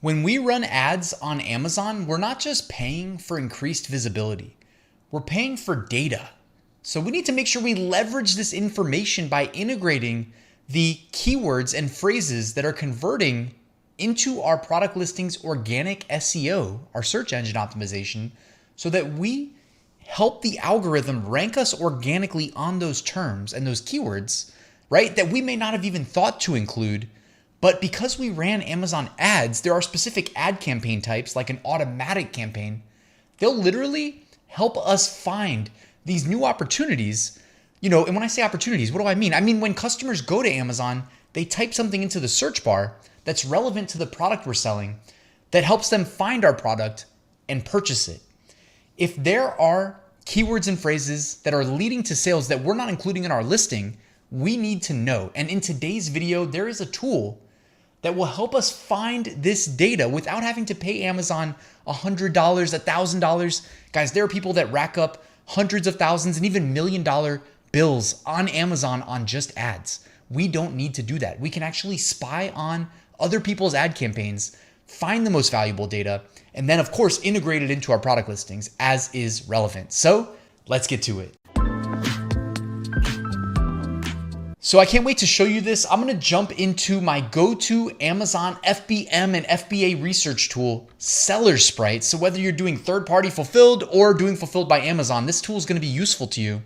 When we run ads on Amazon, we're not just paying for increased visibility, we're paying for data. So we need to make sure we leverage this information by integrating the keywords and phrases that are converting into our product listings organic SEO, our search engine optimization, so that we help the algorithm rank us organically on those terms and those keywords, right? That we may not have even thought to include. But because we ran Amazon ads, there are specific ad campaign types like an automatic campaign. They'll literally help us find these new opportunities. And when I say opportunities, what do I mean? I mean, when customers go to Amazon, they type something into the search bar that's relevant to the product we're selling that helps them find our product and purchase it. If there are keywords and phrases that are leading to sales that we're not including in our listing, we need to know. And in today's video, there is a tool that will help us find this data without having to pay Amazon $100, $1,000. Guys, there are people that rack up hundreds of thousands and even $1 million bills on Amazon on just ads. We don't need to do that. We can actually spy on other people's ad campaigns, find the most valuable data, and then of course integrate it into our product listings as is relevant. So let's get to it. So I can't wait to show you this. I'm gonna jump into my go-to Amazon FBM and FBA research tool, Seller Sprite. So whether you're doing third-party fulfilled or doing fulfilled by Amazon, this tool is gonna be useful to you.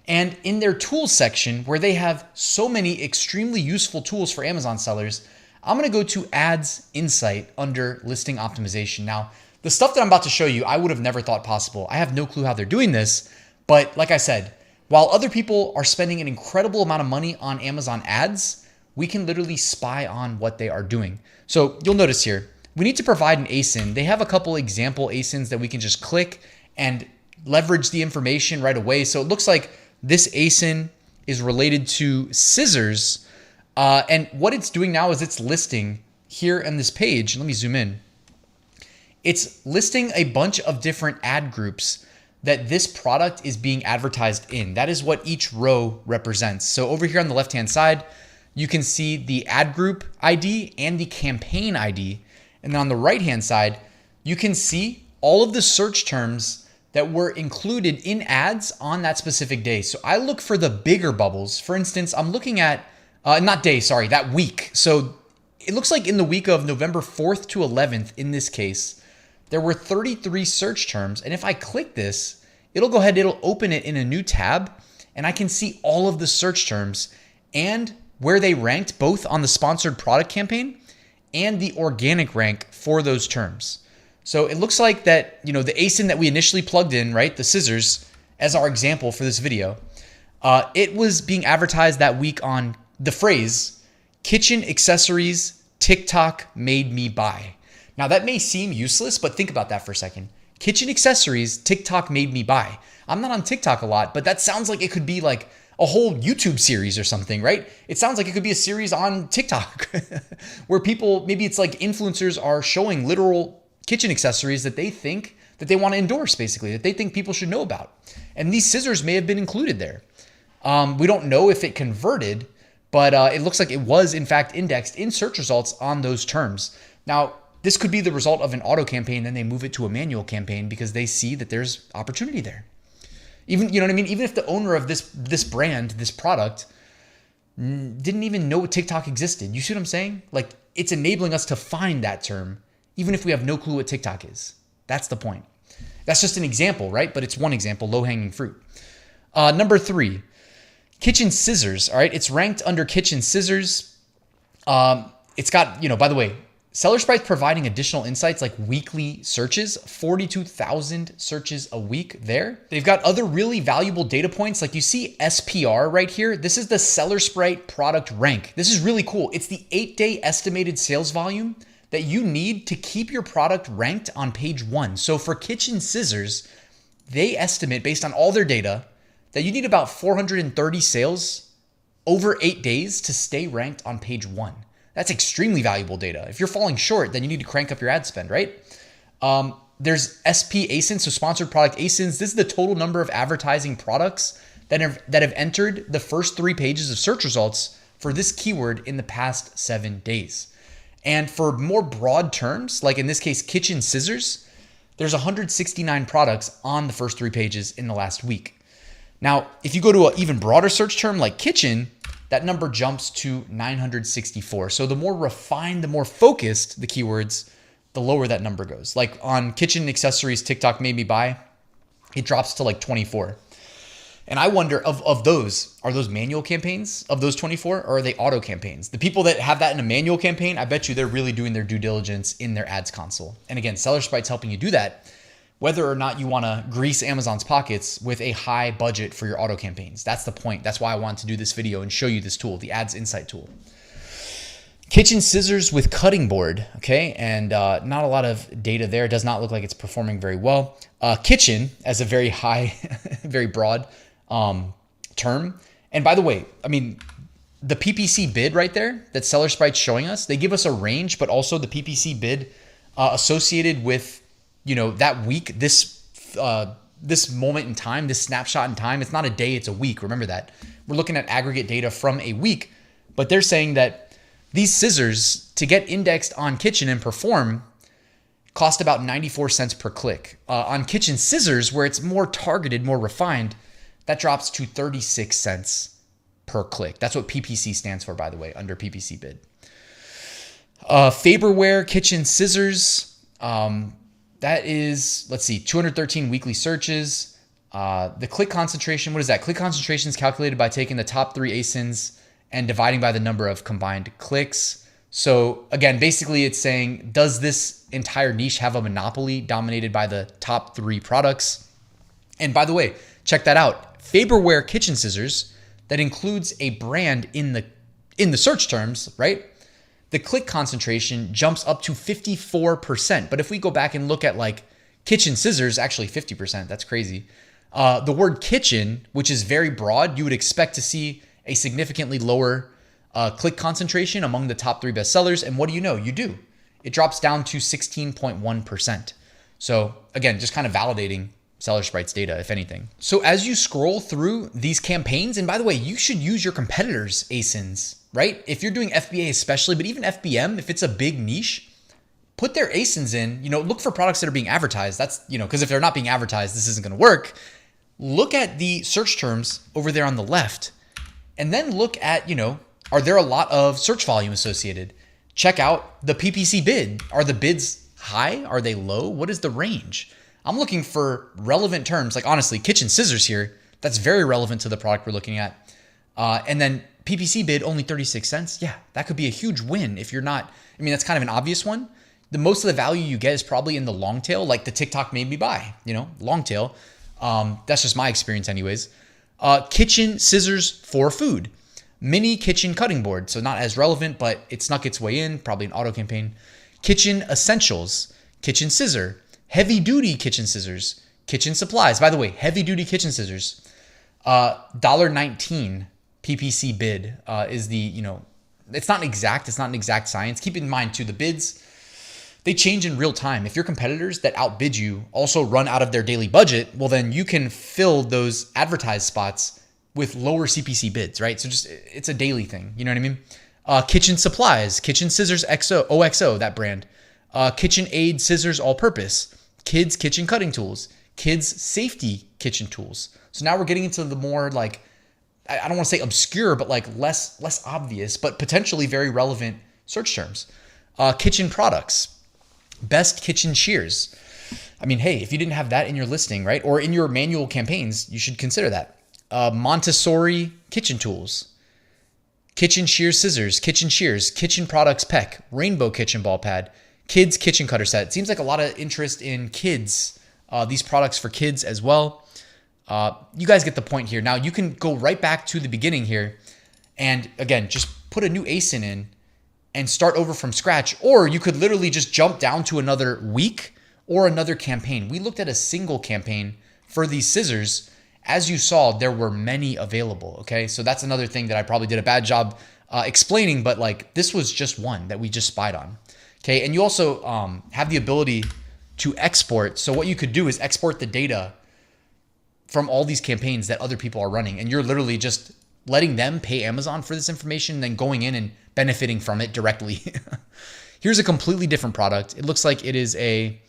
And in their tools section, where they have so many extremely useful tools for Amazon sellers, I'm gonna go to Ads Insight under Listing Optimization. Now, the stuff that I'm about to show you, I would have never thought possible. I have no clue how they're doing this, but like I said, while other people are spending an incredible amount of money on Amazon ads, we can literally spy on what they are doing. So you'll notice here, we need to provide an ASIN. They have a couple example ASINs that we can just click and leverage the information right away. So it looks like this ASIN is related to scissors. And what it's doing now is it's listing here on this page. Let me zoom in. It's listing a bunch of different ad groups that this product is being advertised in. That is what each row represents. So over here on the left-hand side, you can see the ad group ID and the campaign ID. And then on the right-hand side, you can see all of the search terms that were included in ads on that specific day. So I look for the bigger bubbles. For instance, I'm looking at, that week. So it looks like in the week of November 4th to 11th, in this case, there were 33 search terms. And if I click this, it'll open it in a new tab, and I can see all of the search terms and where they ranked both on the sponsored product campaign and the organic rank for those terms. So it looks like that, the ASIN that we initially plugged in, right, the scissors, as our example for this video, it was being advertised that week on the phrase, kitchen accessories TikTok made me buy. Now that may seem useless, but think about that for a second. Kitchen accessories TikTok made me buy. I'm not on TikTok a lot, but that sounds like it could be like a whole YouTube series or something, right? It sounds like it could be a series on TikTok where people, maybe it's like influencers are showing literal kitchen accessories that they think that they want to endorse, basically, that they think people should know about. And these scissors may have been included there. We don't know if it converted, but it looks like it was in fact indexed in search results on those terms. Now, this could be the result of an auto campaign, then they move it to a manual campaign because they see that there's opportunity there. Even, Even if the owner of this brand, this product, didn't even know TikTok existed. You see what I'm saying? Like, it's enabling us to find that term, even if we have no clue what TikTok is. That's the point. That's just an example, right? But it's one example, low-hanging fruit. Number 3, kitchen scissors, all right? It's ranked under kitchen scissors. It's got, by the way, Seller Sprite's providing additional insights like weekly searches, 42,000 searches a week there. They've got other really valuable data points. Like you see SPR right here. This is the Seller Sprite product rank. This is really cool. It's the 8-day estimated sales volume that you need to keep your product ranked on page 1. So for kitchen scissors, they estimate based on all their data that you need about 430 sales over 8 days to stay ranked on page 1. That's extremely valuable data. If you're falling short, then you need to crank up your ad spend, right? There's SP ASINs, so sponsored product ASINs. This is the total number of advertising products that have entered the first 3 pages of search results for this keyword in the past 7 days. And for more broad terms, like in this case, kitchen scissors, there's 169 products on the first 3 pages in the last week. Now, if you go to an even broader search term like kitchen, that number jumps to 964. So the more refined, the more focused the keywords, the lower that number goes. Like on kitchen accessories, TikTok made me buy, it drops to like 24. And I wonder, of those, are those manual campaigns of those 24, or are they auto campaigns? The people that have that in a manual campaign, I bet you they're really doing their due diligence in their ads console. And again, Seller Sprite's helping you do that, whether or not you want to grease Amazon's pockets with a high budget for your auto campaigns. That's the point. That's why I wanted to do this video and show you this tool, the Ads Insight tool. Kitchen scissors with cutting board, okay? And not a lot of data there. It does not look like it's performing very well. Kitchen as a very high, very broad term. And by the way, I mean, the PPC bid right there that Seller Sprite's showing us, they give us a range, but also the PPC bid associated with, you know, that week, this moment in time, this snapshot in time. It's not a day, it's a week. Remember that. We're looking at aggregate data from a week, but they're saying that these scissors to get indexed on kitchen and perform cost about 94 cents per click. On kitchen scissors, where it's more targeted, more refined, that drops to 36 cents per click. That's what PPC stands for, by the way, under PPC bid. Faberware kitchen scissors. That is, let's see, 213 weekly searches. The click concentration, what is that? Click concentration is calculated by taking the top 3 ASINs and dividing by the number of combined clicks. So again, basically it's saying, does this entire niche have a monopoly dominated by the top 3 products? And by the way, check that out. Faberware kitchen scissors, that includes a brand in the search terms, right? The click concentration jumps up to 54%. But if we go back and look at like kitchen scissors, actually 50%, that's crazy. The word kitchen, which is very broad, you would expect to see a significantly lower click concentration among the top 3 bestsellers. And what do you know? You do. It drops down to 16.1%. So again, just kind of validating Seller Sprite's data, if anything. So as you scroll through these campaigns, and by the way, you should use your competitors' ASINs, right? If you're doing FBA especially, but even FBM, if it's a big niche, put their ASINs in, you know, look for products that are being advertised. That's, you know, because if they're not being advertised, this isn't going to work. Look at the search terms over there on the left, and then look at, you know, are there a lot of search volume associated? Check out the PPC bid. Are the bids high? Are they low? What is the range? I'm looking for relevant terms, like honestly, kitchen scissors here. That's very relevant to the product we're looking at. And then PPC bid only 36 cents. Yeah, that could be a huge win if you're not, I mean, that's kind of an obvious one. The most of the value you get is probably in the long tail, like the TikTok made me buy, you know, long tail. That's just my experience anyways. Kitchen scissors for food. Mini kitchen cutting board. So not as relevant, but it snuck its way in, probably an auto campaign. Kitchen essentials. Kitchen scissor. Heavy duty kitchen scissors. Kitchen supplies. By the way, heavy duty kitchen scissors. $1.19 PPC bid is the, you know, it's not exact. It's not an exact science. Keep in mind too, the bids, they change in real time. If your competitors that outbid you also run out of their daily budget, well, then you can fill those advertised spots with lower CPC bids, right? So just, it's a daily thing. You know what I mean? Kitchen supplies, kitchen scissors OXO, that brand. Kitchen aid scissors all purpose. Kids kitchen cutting tools. Kids safety kitchen tools. So now we're getting into the more like, I don't want to say obscure, but like less obvious, but potentially very relevant search terms. Kitchen products. Best kitchen shears. I mean, hey, if you didn't have that in your listing, right? Or in your manual campaigns, you should consider that. Montessori kitchen tools. Kitchen shears scissors, kitchen shears, kitchen products peck, rainbow kitchen ball pad, kids kitchen cutter set. It seems like a lot of interest in kids, these products for kids as well. You guys get the point here. Now you can go right back to the beginning here and again, just put a new ASIN in and start over from scratch, or you could literally just jump down to another week or another campaign. We looked at a single campaign for these scissors. As you saw, there were many available, okay? So that's another thing that I probably did a bad job explaining, but like this was just one that we just spied on, okay? And you also have the ability to export. So what you could do is export the data from all these campaigns that other people are running, and you're literally just letting them pay Amazon for this information, then going in and benefiting from it directly. Here's a completely different product. It looks like it is a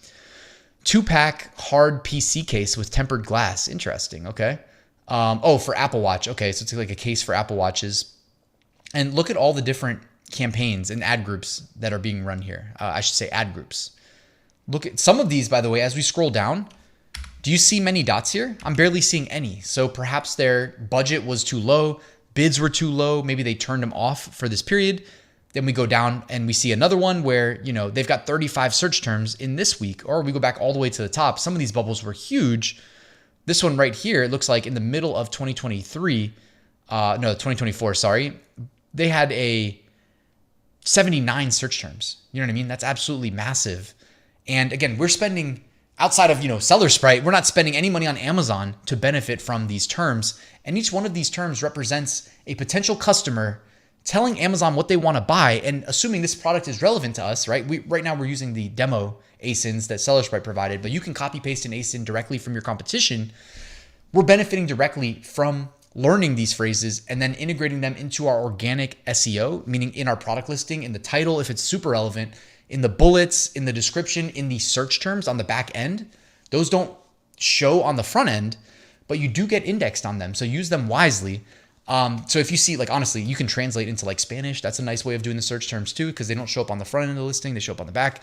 2-pack hard PC case with tempered glass. Interesting. Okay. Oh, for Apple Watch. Okay. So it's like a case for Apple Watches. And look at all the different campaigns and ad groups that are being run here. I should say ad groups. Look at some of these, by the way, as we scroll down. Do you see many dots here? I'm barely seeing any. So perhaps their budget was too low. Bids were too low. Maybe they turned them off for this period. Then we go down and we see another one where, they've got 35 search terms in this week, or we go back all the way to the top. Some of these bubbles were huge. This one right here, it looks like in the middle of 2024, sorry. They had a 79 search terms. You know what I mean? That's absolutely massive. And again, we're spending outside of, Seller Sprite, we're not spending any money on Amazon to benefit from these terms. And each one of these terms represents a potential customer telling Amazon what they want to buy and assuming this product is relevant to us, right? Right now we're using the demo ASINs that Seller Sprite provided, but you can copy paste an ASIN directly from your competition. We're benefiting directly from learning these phrases and then integrating them into our organic SEO, meaning in our product listing, in the title, if it's super relevant, in the bullets, in the description, in the search terms on the back end. Those don't show on the front end, but you do get indexed on them. So use them wisely. So if you see, honestly, you can translate into Spanish. That's a nice way of doing the search terms too, because they don't show up on the front end of the listing. They show up on the back.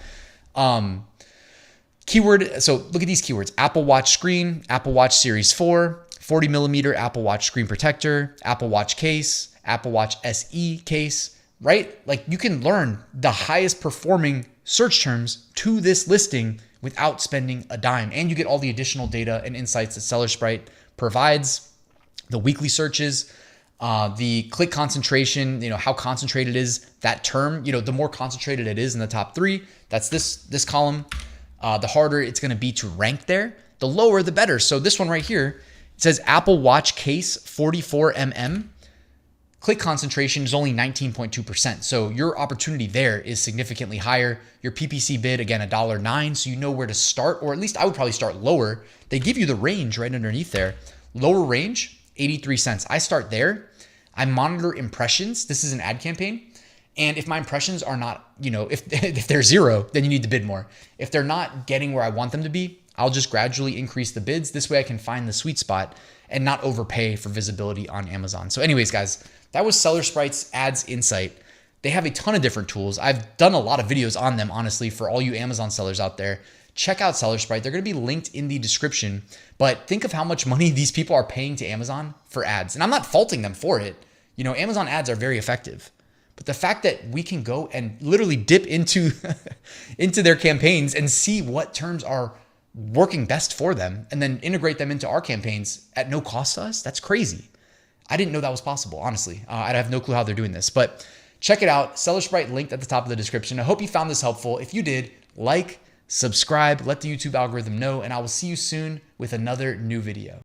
Keyword. So look at these keywords: Apple Watch screen, Apple Watch Series 4, 40 millimeter Apple Watch screen protector, Apple Watch case, Apple Watch SE case, right? You can learn the highest performing search terms to this listing without spending a dime. And you get all the additional data and insights that Seller Sprite provides, the weekly searches, the click concentration, how concentrated is that term. The more concentrated it is in the top 3, that's this column, the harder it's going to be to rank there. The lower, the better. So this one right here, it says Apple Watch case 44 mm. Click concentration is only 19.2%. So your opportunity there is significantly higher. Your PPC bid, again, $1.09. So you know where to start, or at least I would probably start lower. They give you the range right underneath there. Lower range, 83 cents. I start there. I monitor impressions. This is an ad campaign. And if my impressions are not, if they're 0, then you need to bid more. If they're not getting where I want them to be, I'll just gradually increase the bids. This way I can find the sweet spot and not overpay for visibility on Amazon. So anyways, guys, that was Seller Sprite's Ads Insight. They have a ton of different tools. I've done a lot of videos on them, honestly, for all you Amazon sellers out there. Check out Seller Sprite. They're going to be linked in the description. But think of how much money these people are paying to Amazon for ads. And I'm not faulting them for it. Amazon ads are very effective. But the fact that we can go and literally dip into their campaigns and see what terms are working best for them and then integrate them into our campaigns at no cost to us, that's crazy. I didn't know that was possible, honestly. I have no clue how they're doing this, but check it out. Seller Sprite linked at the top of the description. I hope you found this helpful. If you did, subscribe, let the YouTube algorithm know, and I will see you soon with another new video.